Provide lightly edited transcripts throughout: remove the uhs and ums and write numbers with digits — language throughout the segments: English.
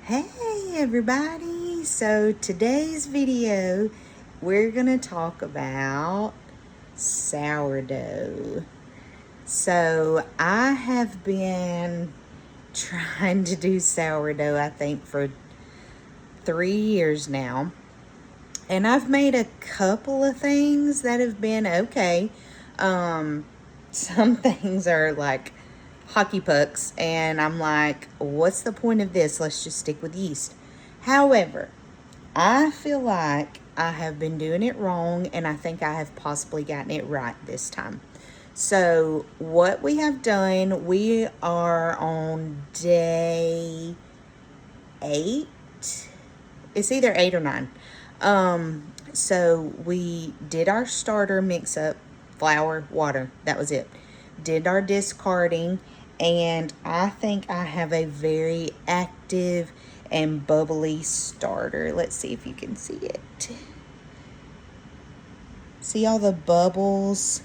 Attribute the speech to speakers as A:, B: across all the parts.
A: Hey everybody, so today's video we're gonna talk about sourdough. So I have been trying to do sourdough I think for 3 years now, and I've made a couple of things that have been okay. Some things are like hockey pucks, and I'm like, what's the point of this? Let's just stick with yeast. However, I feel like I have been doing it wrong, and I think I have possibly gotten it right this time. So what we have done, we are on day 8. It's either 8 or 9. So we did our starter mix up, flour, water. That was it. Did our discarding, and I think I have a very active and bubbly starter. Let's see if you can see it. See all the bubbles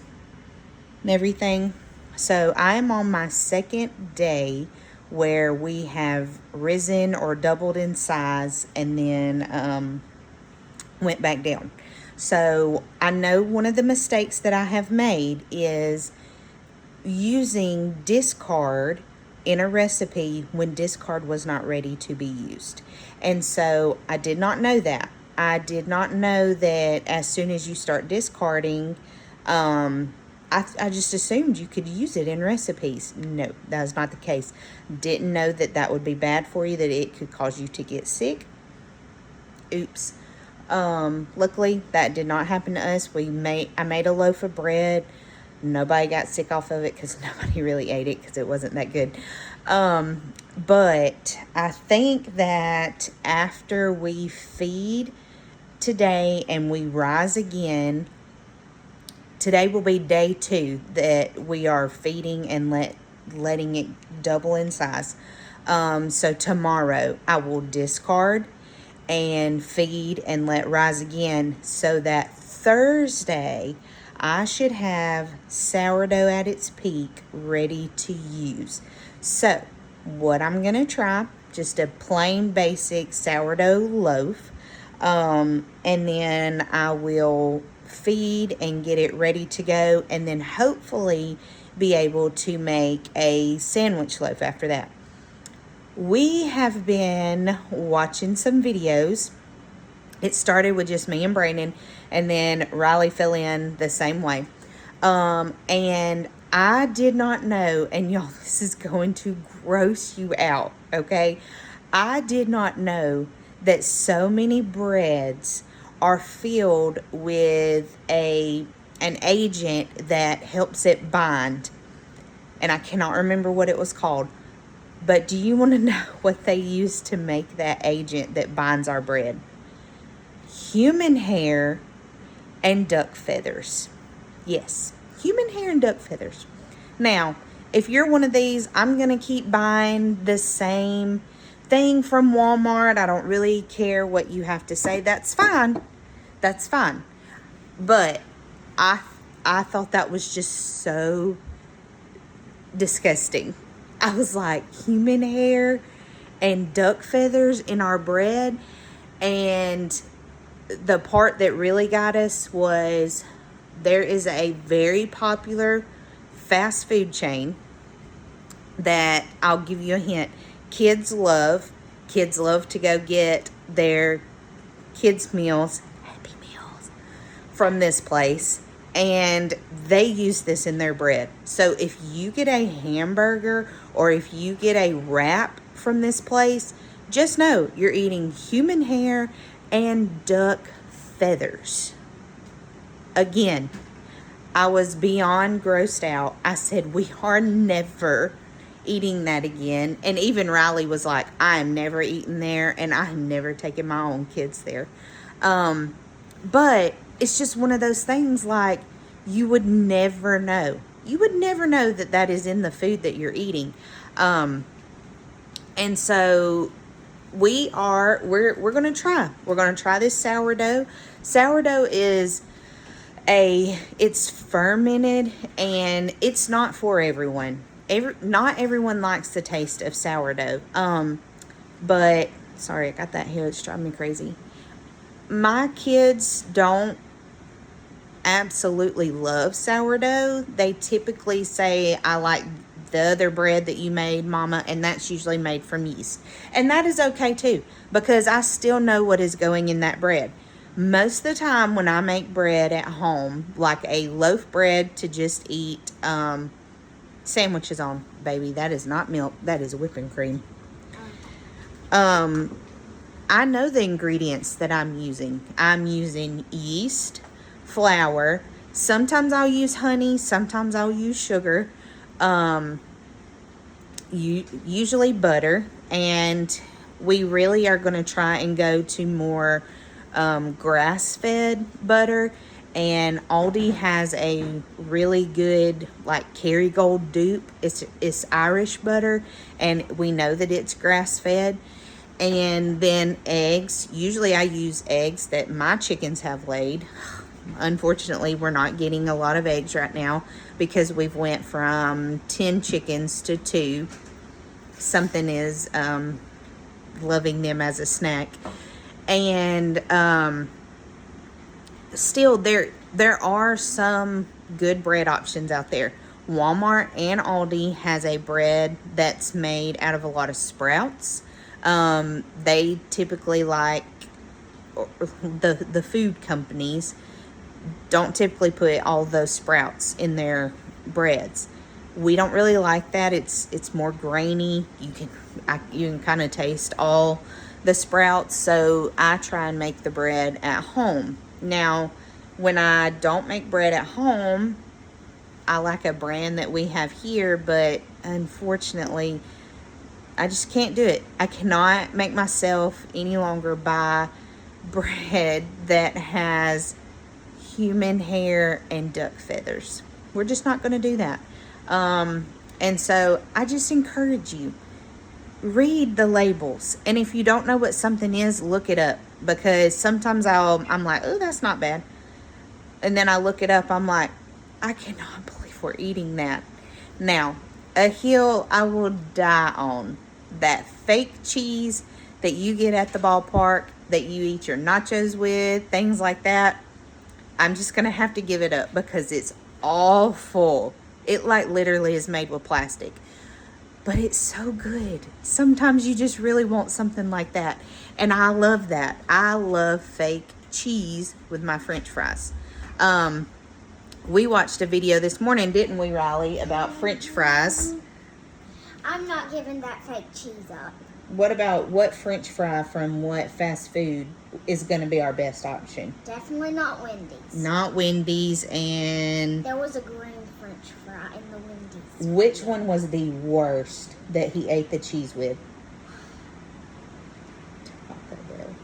A: and everything? So I am on my second day where we have risen or doubled in size and then went back down. So I know one of the mistakes that I have made is using discard in a recipe when discard was not ready to be used. And so I did not know that. I did not know that as soon as you start discarding, I just assumed you could use it in recipes. No, that is not the case. Didn't know that that would be bad for you, that it could cause you to get sick. Oops. Luckily that did not happen to us. I made a loaf of bread. Nobody got sick off of it because nobody really ate it because it wasn't that good. But I think that after we feed today and we rise again, today will be day 2 that we are feeding and letting it double in size. So tomorrow I will discard and feed and let rise again, so that Thursday I should have sourdough at its peak ready to use. So what I'm going to try, just a plain basic sourdough loaf, and then I will feed and get it ready to go, and then hopefully be able to make a sandwich loaf after that. We have been watching some videos. It started with just me and Brandon, and then Riley fell in the same way. And I did not know, and y'all, this is going to gross you out, okay? I did not know that so many breads are filled with an agent that helps it bind. And I cannot remember what it was called. But do you want to know what they use to make that agent that binds our bread? Human hair and duck feathers. Yes, human hair and duck feathers. Now, if you're one of these, I'm going to keep buying the same thing from Walmart. I don't really care what you have to say. That's fine. That's fine. But I thought that was just so disgusting. I was like, human hair and duck feathers in our bread. And the part that really got us was there is a very popular fast food chain that, I'll give you a hint, kids love to go get their kids meals, Happy Meals, from this place, and they use this in their bread. So if you get a hamburger or if you get a wrap from this place, just know you're eating human hair and duck feathers. Again, I was beyond grossed out. I said, we are never eating that again. And even Riley was like, I am never eating there, and I am never taking my own kids there. But it's just one of those things, like, you would never know. You would never know that that is in the food that you're eating. And so we're going to try. We're going to try this sourdough. Sourdough is it's fermented, and it's not for everyone. Not everyone likes the taste of sourdough. But Sorry, I got that hair. It's driving me crazy. My kids don't absolutely love sourdough. They typically say, I like the other bread that you made, Mama, and that's usually made from yeast. And that is okay too, because I still know what is going in that bread. Most of the time when I make bread at home, like a loaf bread to just eat sandwiches on, baby, that is not milk, that is whipping cream. I know the ingredients that I'm using. I'm using yeast, flour. Sometimes I'll use honey. Sometimes I'll use sugar. Usually butter. And we really are going to try and go to more grass-fed butter. And Aldi has a really good, like, Kerrygold dupe. It's Irish butter, and we know that it's grass-fed. And then eggs. Usually I use eggs that my chickens have laid. Unfortunately, we're not getting a lot of eggs right now because we've went from 10 chickens to 2. Something is loving them as a snack. And still, there are some good bread options out there. Walmart and Aldi has a bread that's made out of a lot of sprouts. They typically, like, the food companies don't typically put all those sprouts in their breads. We don't really like that. It's more grainy. You can kind of taste all the sprouts. So I try and make the bread at home. Now, when I don't make bread at home, I like a brand that we have here, but unfortunately, I just can't do it. I cannot make myself any longer buy bread that has human hair and duck feathers. We're just not going to do that. And so I just encourage you, read the labels. And if you don't know what something is, look it up. Because sometimes I'm like, oh, that's not bad. And then I look it up. I'm like, I cannot believe we're eating that. Now, a hill I will die on. That fake cheese that you get at the ballpark, that you eat your nachos with, things like that. I'm just going to have to give it up because it's awful. It, like, literally is made with plastic. But it's so good. Sometimes you just really want something like that. And I love that. I love fake cheese with my French fries. We watched a video this morning, didn't we, Riley, about French fries.
B: I'm not giving that fake cheese up.
A: What French fry from what fast food is going to be our best option?
B: Definitely not Wendy's.
A: Not Wendy's. And
B: there was a green French fry in the Wendy's.
A: Which one was the worst that he ate the cheese with? Taco Bell.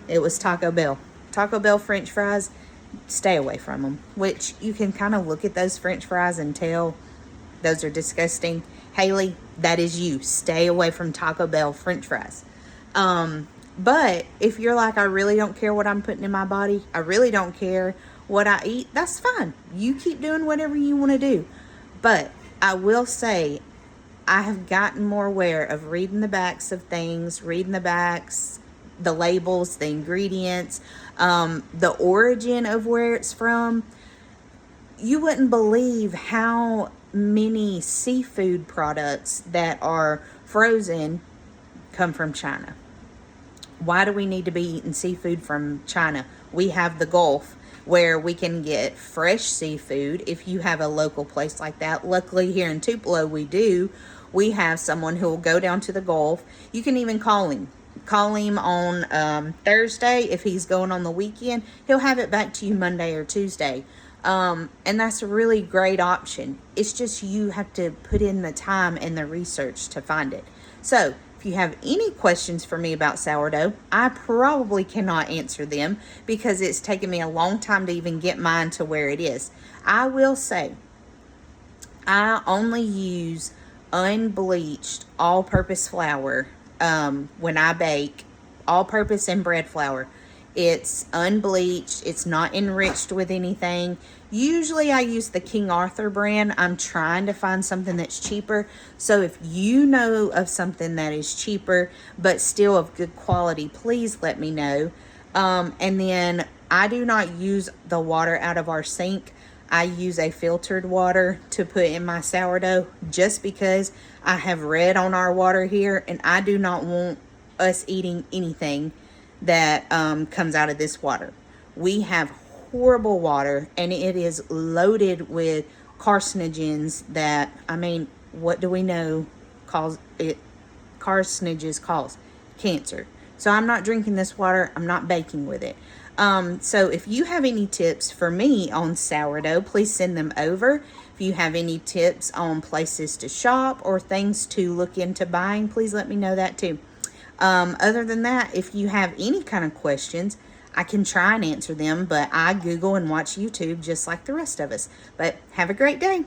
A: It was Taco Bell. Taco Bell French fries, stay away from them. Which you can kind of look at those French fries and tell those are disgusting. Haley, that is you. Stay away from Taco Bell French fries. But if you're like, I really don't care what I'm putting in my body, I really don't care what I eat, that's fine. You keep doing whatever you want to do. But I will say, I have gotten more aware of reading the backs of things, reading the backs, the labels, the ingredients, the origin of where it's from. You wouldn't believe how many seafood products that are frozen come from China. Why do we need to be eating seafood from China? We have the Gulf where we can get fresh seafood if you have a local place like that. Luckily here in Tupelo we do. We have someone who will go down to the Gulf. You can even call him. Call him on Thursday. If he's going on the weekend, he'll have it back to you Monday or Tuesday. And that's a really great option. It's just you have to put in the time and the research to find it. So if you have any questions for me about sourdough, I probably cannot answer them because it's taken me a long time to even get mine to where it is. I will say, I only use unbleached all-purpose flour when I bake, all-purpose and bread flour. It's unbleached. It's not enriched with anything. Usually I use the King Arthur brand. I'm trying to find something that's cheaper. So if you know of something that is cheaper but still of good quality, please let me know. And then I do not use the water out of our sink. I use a filtered water to put in my sourdough just because I have read on our water here and I do not want us eating anything that comes out of this water. We have horrible water and it is loaded with carcinogens that, I mean, what do we know cause it? Carcinogens cause cancer. So I'm not drinking this water. I'm not baking with it. So if you have any tips for me on sourdough, please send them over. If you have any tips on places to shop or things to look into buying, please let me know that too. Other than that, if you have any kind of questions, I can try and answer them, but I Google and watch YouTube just like the rest of us. But have a great day.